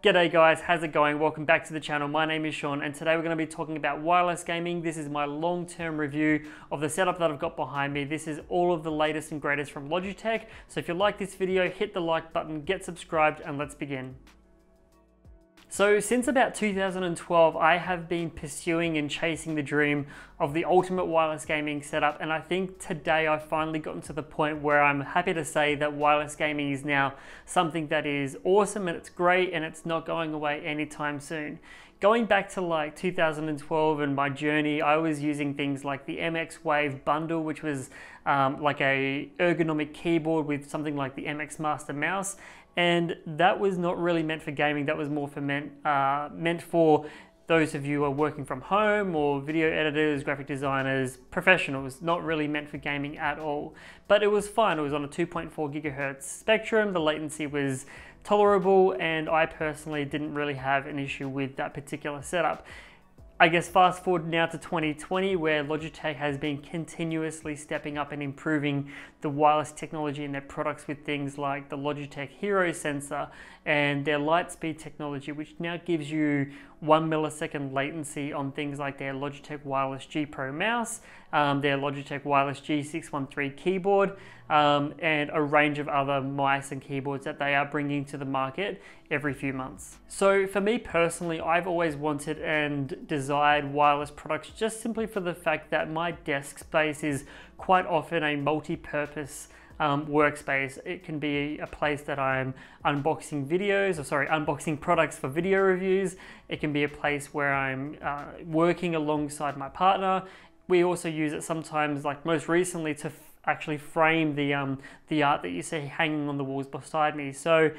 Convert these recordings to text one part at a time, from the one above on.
G'day guys, how's it going? Welcome back to the channel. My name is Sean and today we're going to be talking about wireless gaming. This is my long-term review of the setup that I've got behind me. This is all of the latest and greatest from Logitech. So if you like this video, hit the like button, get subscribed, and let's begin. So since about 2012, I have been pursuing and chasing the dream of the ultimate wireless gaming setup, and I think today I've finally gotten to the point where I'm happy to say that wireless gaming is now something that is awesome and it's great and it's not going away anytime soon. Going back to like 2012 and my journey, I was using things like the MX Wave bundle, which was like a ergonomic keyboard with something like the MX Master mouse. And that was not really meant for gaming. That was more for meant for those of you who are working from home or video editors, graphic designers, professionals, not really meant for gaming at all. But it was fun. It was on a 2.4 gigahertz spectrum. The latency was tolerable, and I personally didn't really have an issue with that particular setup. I guess fast forward now to 2020, where Logitech has been continuously stepping up and improving the wireless technology in their products with things like the Logitech Hero sensor and their Lightspeed technology, which now gives you 1 millisecond latency on things like their Logitech Wireless GPro mouse, their Logitech Wireless G613 keyboard, and a range of other mice and keyboards that they are bringing to the market every few months. So for me personally, I've always wanted and desired wireless products just simply for the fact that my desk space is quite often a multi-purpose workspace. It can be a place that I'm unboxing unboxing products for video reviews. It can be a place where I'm working alongside my partner. We also use it sometimes, like most recently, to actually frame the art that you see hanging on the walls beside me. So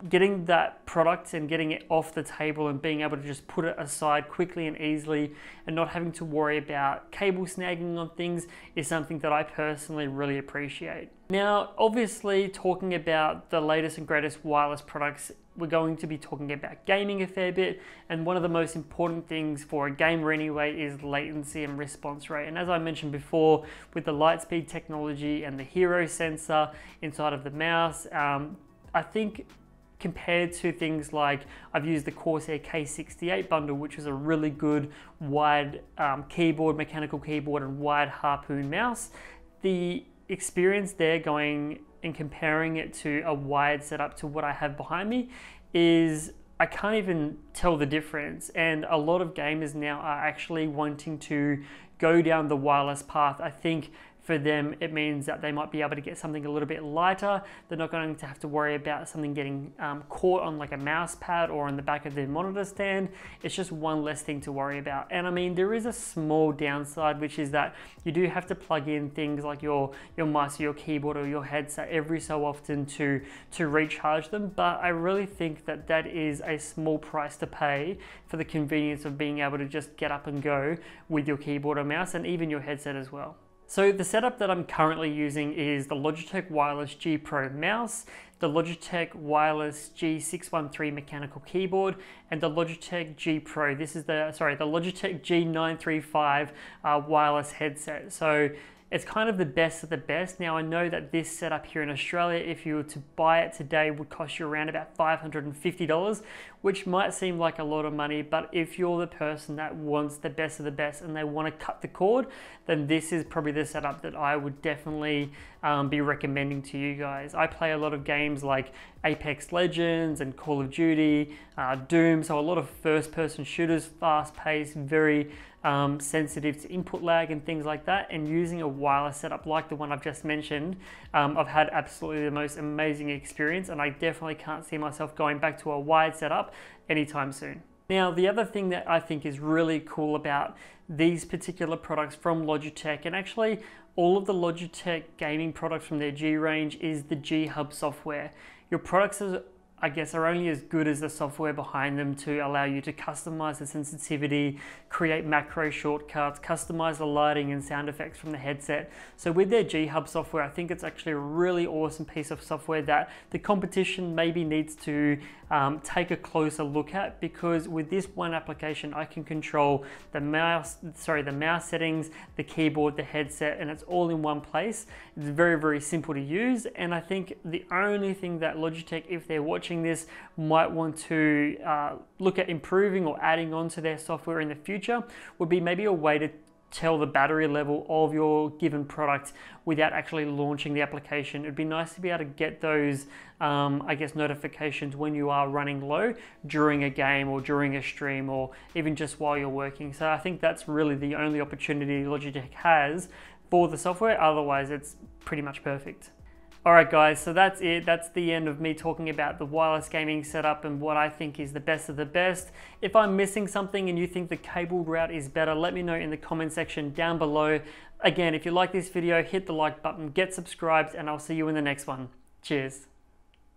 getting that product and getting it off the table and being able to just put it aside quickly and easily and not having to worry about cable snagging on things is something that I personally really appreciate. Now, obviously, talking about the latest and greatest wireless products, we're going to be talking about gaming a fair bit, and one of the most important things for a gamer anyway is latency and response rate. And as I mentioned before, with the Lightspeed technology and the Hero sensor inside of the mouse, I think compared to things like, I've used the Corsair K68 bundle, which is a really good wide keyboard, mechanical keyboard, and wide harpoon mouse. The experience there, going and comparing it to a wired setup to what I have behind me, is I can't even tell the difference. And a lot of gamers now are actually wanting to go down the wireless path. I think for them, it means that they might be able to get something a little bit lighter. They're not going to have to worry about something getting caught on like a mouse pad or on the back of their monitor stand. It's just one less thing to worry about. And I mean, there is a small downside, which is that you do have to plug in things like your mouse or your keyboard or your headset every so often to recharge them. But I really think that that is a small price to pay for the convenience of being able to just get up and go with your keyboard or mouse, and even your headset as well. So the setup that I'm currently using is the Logitech Wireless GPro mouse, the Logitech Wireless G613 mechanical keyboard, and the Logitech GPro. This is the Logitech G935 wireless headset. So it's kind of the best of the best. Now, I know that this setup here in Australia, if you were to buy it today, would cost you around about $550, which might seem like a lot of money, but if you're the person that wants the best of the best and they want to cut the cord, then this is probably the setup that I would definitely be recommending to you guys. I play a lot of games like Apex Legends and Call of Duty, Doom, so a lot of first-person shooters, fast-paced, very sensitive to input lag and things like that, and using a wireless setup like the one I've just mentioned, I've had absolutely the most amazing experience, and I definitely can't see myself going back to a wired setup anytime soon. Now, the other thing that I think is really cool about these particular products from Logitech, and actually all of the Logitech gaming products from their G range, is the G Hub software. Your products I guess are only as good as the software behind them to allow you to customize the sensitivity, create macro shortcuts, customize the lighting and sound effects from the headset. So with their G Hub software, I think it's actually a really awesome piece of software that the competition maybe needs to take a closer look at, because with this one application, I can control the mouse settings, the keyboard, the headset, and it's all in one place. It's very, very simple to use. And I think the only thing that Logitech, if they're watching watching this might want to look at improving or adding on to their software in the future would be maybe a way to tell the battery level of your given product without actually launching the application. It'd be nice to be able to get those, I guess, notifications when you are running low during a game or during a stream or even just while you're working. So I think that's really the only opportunity Logitech has for the software. Otherwise, it's pretty much perfect. Alright guys, so that's it. That's the end of me talking about the wireless gaming setup and what I think is the best of the best. If I'm missing something and you think the cabled route is better, let me know in the comment section down below. Again, if you like this video, hit the like button, get subscribed, and I'll see you in the next one. Cheers.